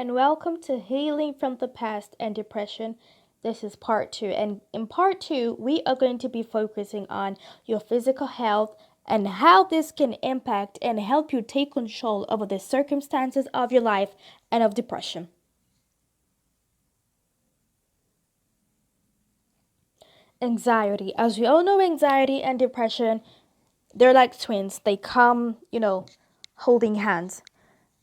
and welcome to Healing from the Past and Depression. This is part two, and in part two, we are going to be focusing on your physical health and how this can impact and help you take control over the circumstances of your life and of depression. Anxiety. As we all know, anxiety and depression, they're like twins. They come, holding hands.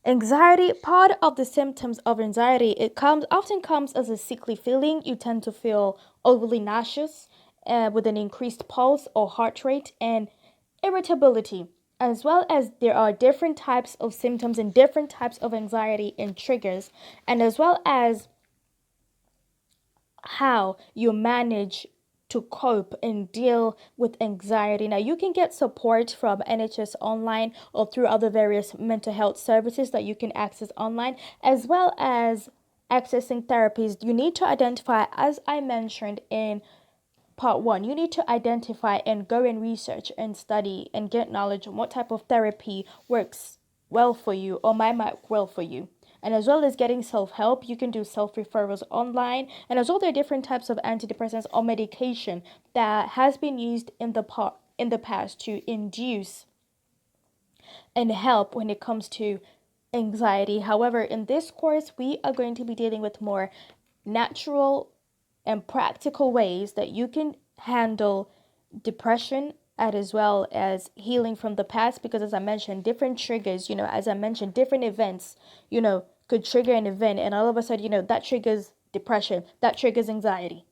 Anxiety, part of the symptoms of anxiety, it often comes as a sickly feeling. You tend to feel overly nauseous, with an increased pulse or heart rate, and irritability, as well as there are different types of symptoms and different types of anxiety and triggers, and as well as how you manage to cope and deal with anxiety. Now, you can get support from NHS Online or through other various mental health services that you can access online, as well as accessing therapies. You need to identify, as I mentioned in part one, you need to identify and go and research and study and get knowledge on what type of therapy works well for you or might work well for you. And as well as getting self-help, you can do self-referrals online. And as well, there are different types of antidepressants or medication that has been used in the past to induce and help when it comes to anxiety. However, in this course, we are going to be dealing with more natural and practical ways that you can handle depression and as well as healing from the past, because as I mentioned, different triggers, as I mentioned, different events, could trigger an event, and all of a sudden, that triggers depression, that triggers anxiety.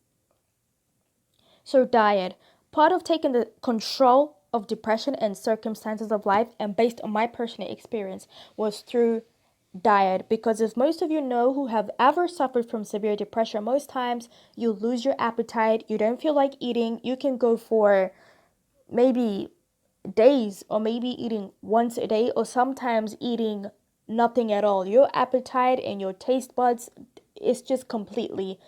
So diet, part of taking the control of depression and circumstances of life, and based on my personal experience, was through diet. Because as most of you know who have ever suffered from severe depression, most times you lose your appetite, you don't feel like eating, you can go for maybe days or maybe eating once a day or sometimes eating nothing at all. Your appetite and your taste buds is just completely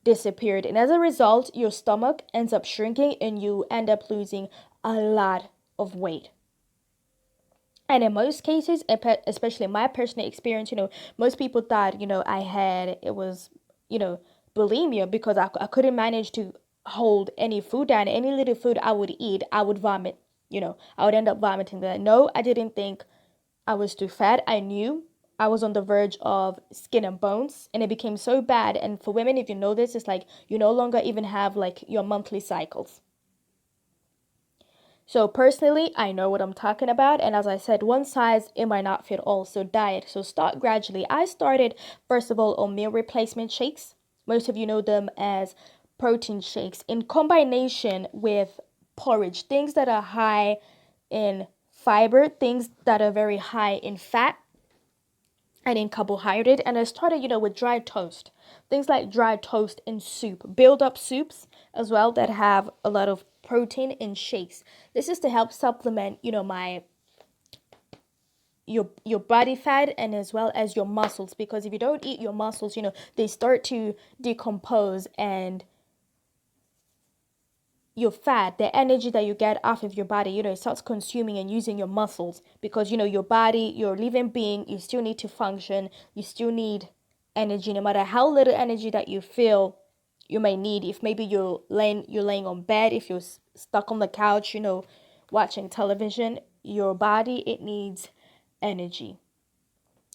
disappeared, and as a result your stomach ends up shrinking and you end up losing a lot of weight. And in most cases, especially my personal experience, most people thought, I had, it was, you know, bulimia, because I couldn't manage to hold any food down. Any little food I would eat, I would vomit, I would end up vomiting that. No, I didn't think I was too fat. I knew I was on the verge of skin and bones, and it became so bad. And for women, if you know this, it's like you no longer even have like your monthly cycles. So personally, I know what I'm talking about. And as I said, one size, it might not fit all. So diet. So start gradually. I started, first of all, on meal replacement shakes. Most of you know them as protein shakes in combination with porridge, things that are high in fiber, things that are very high in fat and in carbohydrate. And I started, with dry toast, things like dry toast and soup, build up soups as well that have a lot of protein in shakes. This is to help supplement, my your body fat and as well as your muscles, because if you don't eat your muscles, they start to decompose, and your fat, the energy that you get off of your body, it starts consuming and using your muscles, because your body, you're a living being, you still need to function, you still need energy, no matter how little energy that you feel you may need. If maybe you're laying on bed, if you're stuck on the couch, watching television, your body, it needs energy.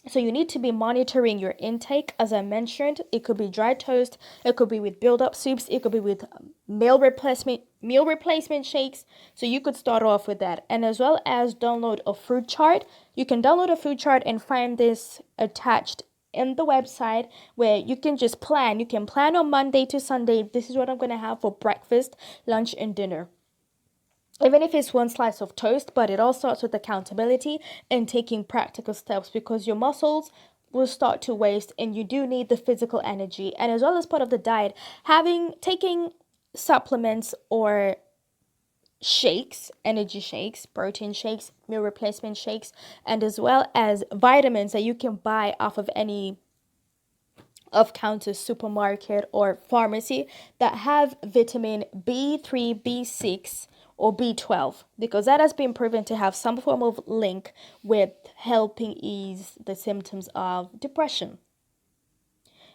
So you need to be monitoring your intake. As I mentioned, it could be dry toast, it could be with build-up soups, it could be with meal replacement shakes. So you could start off with that, and as well as download a food chart. You can download a food chart and find this attached in the website, where you can just plan. You can plan on Monday to Sunday. This is what I'm gonna have for breakfast, lunch, and dinner, even if it's one slice of toast. But it all starts with accountability and taking practical steps, because your muscles will start to waste and you do need the physical energy. And as well as part of the diet, taking supplements or shakes, energy shakes, protein shakes, meal replacement shakes, and as well as vitamins that you can buy off of any of counter supermarket or pharmacy that have vitamin B3, B6, or B12, because that has been proven to have some form of link with helping ease the symptoms of depression.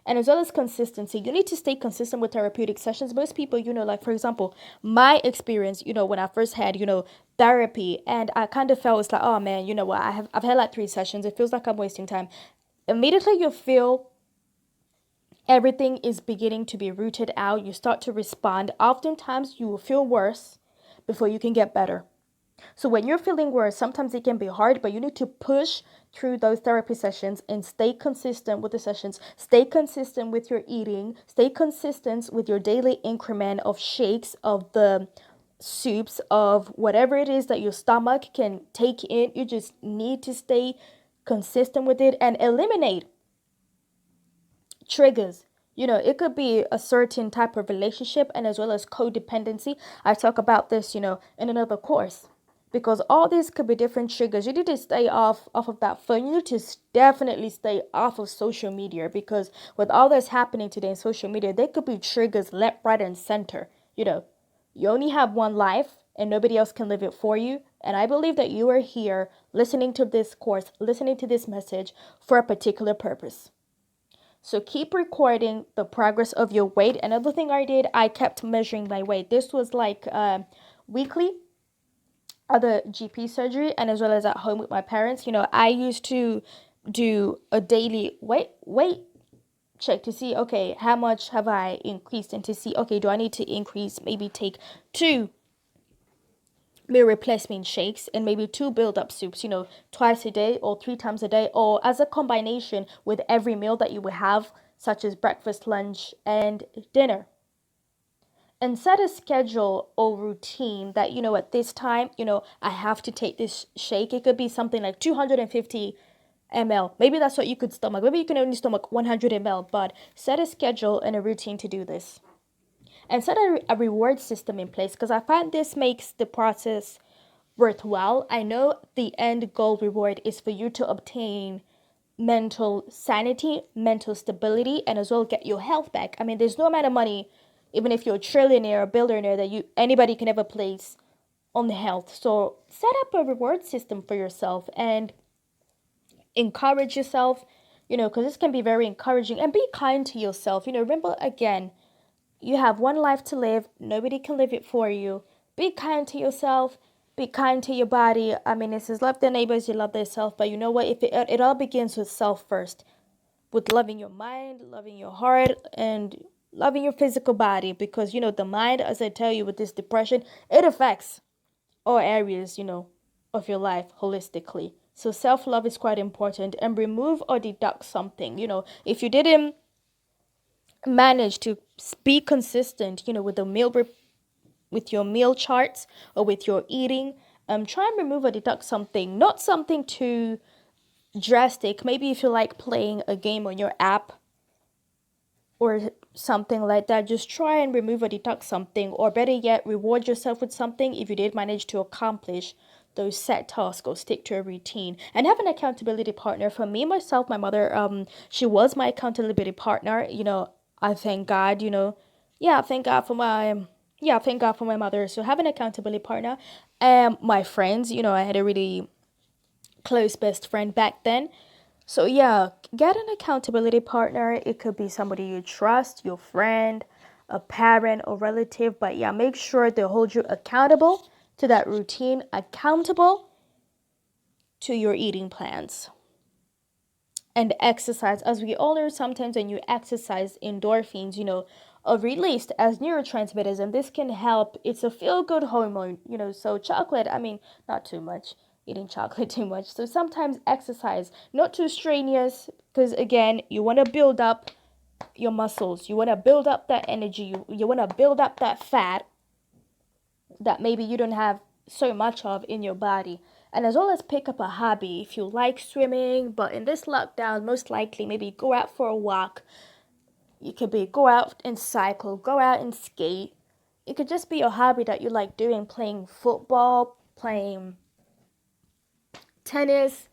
And as well as consistency, you need to stay consistent with therapeutic sessions. Most people, like for example, my experience, when I first had, therapy, and I kind of felt, it's like, oh man, you know what, I've had like 3 sessions. It feels like I'm wasting time. Immediately you feel everything is beginning to be rooted out. You start to respond. Oftentimes you will feel worse before you can get better. So when you're feeling worse, sometimes it can be hard, but you need to push through those therapy sessions and stay consistent with the sessions. Stay consistent with your eating. Stay consistent with your daily increment of shakes, of the soups, of whatever it is that your stomach can take in. You just need to stay consistent with it and eliminate triggers. It could be a certain type of relationship, and as well as codependency. I talk about this, in another course, because all these could be different triggers. You need to stay off of that phone. You need to definitely stay off of social media, because with all that's happening today in social media, there could be triggers left, right, and center. You only have one life, and nobody else can live it for you. And I believe that you are here listening to this course, listening to this message for a particular purpose. So keep recording the progress of your weight. Another thing I did, I kept measuring my weight. This was like weekly at the GP surgery, and as well as at home with my parents. I used to do a daily weight check to see, okay, how much have I increased, and to see, okay, do I need to increase, maybe take 2 meal replacement shakes and maybe 2 build-up soups, twice a day or 3 times a day, or as a combination with every meal that you will have, such as breakfast, lunch, and dinner. And set a schedule or routine that, at this time, I have to take this shake. It could be something like 250 ml. Maybe that's what you could stomach. Maybe you can only stomach 100 ml, but set a schedule and a routine to do this. And set a reward system in place, because I find this makes the process worthwhile. I know the end goal reward is for you to obtain mental sanity, mental stability, and as well get your health back. I mean, there's no amount of money, even if you're a trillionaire or billionaire, that anybody can ever place on the health. So set up a reward system for yourself and encourage yourself, because this can be very encouraging. And be kind to yourself. Remember, again, you have one life to live. Nobody can live it for you. Be kind to yourself. Be kind to your body. I mean, it says love their neighbors, you love thyself. But you know what? If it all begins with self first, with loving your mind, loving your heart, and loving your physical body. Because, the mind, as I tell you, with this depression, it affects all areas, of your life holistically. So self-love is quite important. And remove or deduct something. If you didn't manage to be consistent, with the with your meal charts or with your eating, try and remove or deduct something. Not something too drastic. Maybe if you like playing a game on your app or something like that, just try and remove or deduct something, or better yet, reward yourself with something if you did manage to accomplish those set tasks or stick to a routine. And have an accountability partner. For me, myself, my mother, she was my accountability partner. I thank God, yeah, thank God for my thank God for my mother. So have an accountability partner. My friends, I had a really close best friend back then. So yeah, get an accountability partner. It could be somebody you trust, your friend, a parent or relative, but yeah, make sure they hold you accountable to that routine, accountable to your eating plans. And exercise, as we all know, sometimes when you exercise, endorphins, are released as neurotransmitters, and this can help. It's a feel-good hormone, so chocolate, I mean, not too much, eating chocolate too much. So sometimes exercise, not too strenuous, because again, you want to build up your muscles, you want to build up that energy, you want to build up that fat that maybe you don't have so much of in your body. And as well as pick up a hobby. If you like swimming, but in this lockdown, most likely maybe go out for a walk. You could be go out and cycle, go out and skate. It could just be a hobby that you like doing, playing football, playing tennis.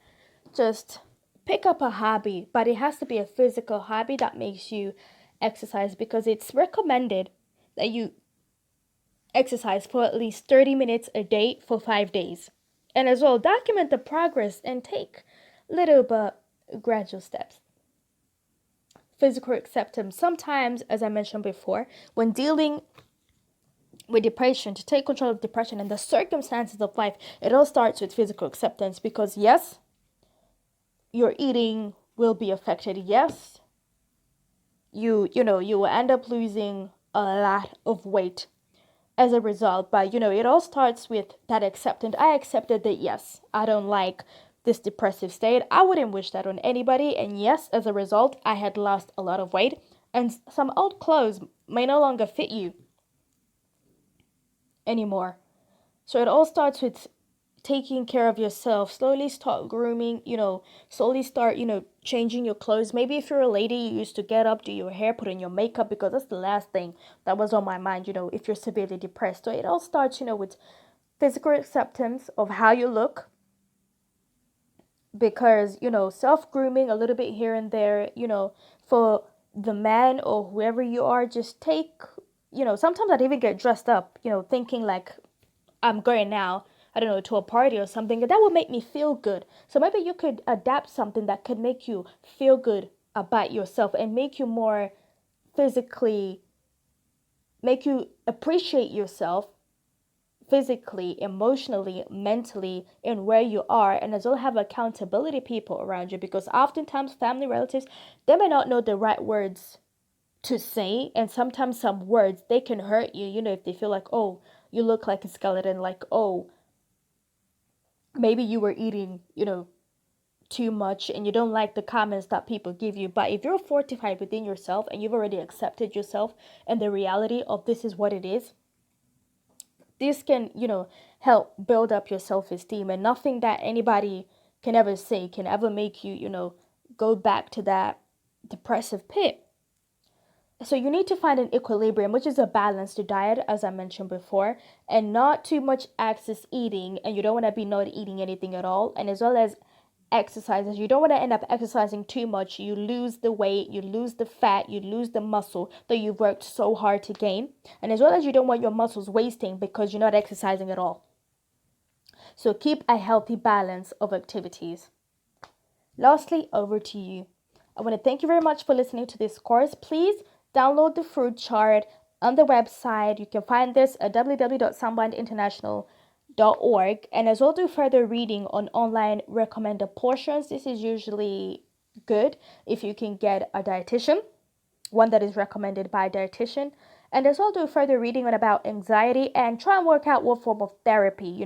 Just pick up a hobby, but it has to be a physical hobby that makes you exercise, because it's recommended that you exercise for at least 30 minutes a day for 5 days. And as well, document the progress and take little but gradual steps. physical acceptance. Sometimes, as I mentioned before, when dealing with depression, to take control of depression and the circumstances of life, it all starts with physical acceptance. Because yes, your eating will be affected. Yes, you will end up losing a lot of weight as a result. But it all starts with that acceptance. I accepted that yes, I don't like this depressive state. I wouldn't wish that on anybody. And yes, as a result, I had lost a lot of weight, and some old clothes may no longer fit you anymore. So it all starts with taking care of yourself. Slowly start grooming, slowly start, changing your clothes. Maybe if you're a lady, you used to get up, do your hair, put in your makeup, because that's the last thing that was on my mind, if you're severely depressed. So it all starts, with physical acceptance of how you look, because, self grooming a little bit here and there, for the man or whoever you are, just take, sometimes I'd even get dressed up, thinking like, I'm going now, I don't know, to a party or something, and that would make me feel good. So maybe you could adapt something that could make you feel good about yourself and make you more physically, make you appreciate yourself physically, emotionally, mentally, in where you are, and as well have accountability people around you, because oftentimes family relatives, they may not know the right words to say, and sometimes some words, they can hurt you, if they feel like, oh, you look like a skeleton, like, oh, maybe you were eating, too much, and you don't like the comments that people give you. But if you're fortified within yourself and you've already accepted yourself and the reality of this is what it is, this can, help build up your self-esteem, and nothing that anybody can ever say can ever make you, go back to that depressive pit. So you need to find an equilibrium, which is a balanced diet, as I mentioned before, and not too much excess eating, and you don't want to be not eating anything at all, and as well as exercises. You don't want to end up exercising too much. You lose the weight, you lose the fat, you lose the muscle that you've worked so hard to gain, and as well as you don't want your muscles wasting because you're not exercising at all. So keep a healthy balance of activities. Lastly, over to you. I want to thank you very much for listening to this course. Please download the fruit chart on the website. You can find this at www.soundbindinternational.org, and as well do further reading on online recommended portions. This is usually good if you can get a dietitian, one that is recommended by a dietitian, and as well do further reading on about anxiety, and try and work out what form of therapy,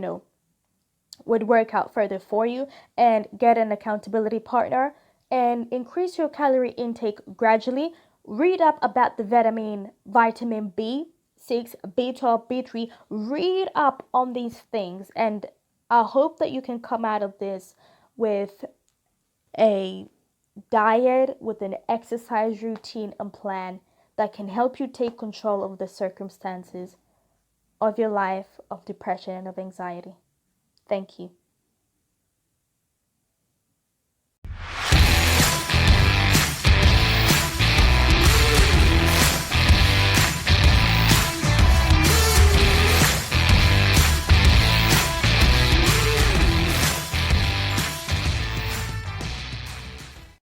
would work out further for you, and get an accountability partner, and increase your calorie intake gradually. Read up about the vitamin B6, B12, B3. Read up on these things, and I hope that you can come out of this with a diet, with an exercise routine and plan that can help you take control of the circumstances of your life of depression and of anxiety. Thank you.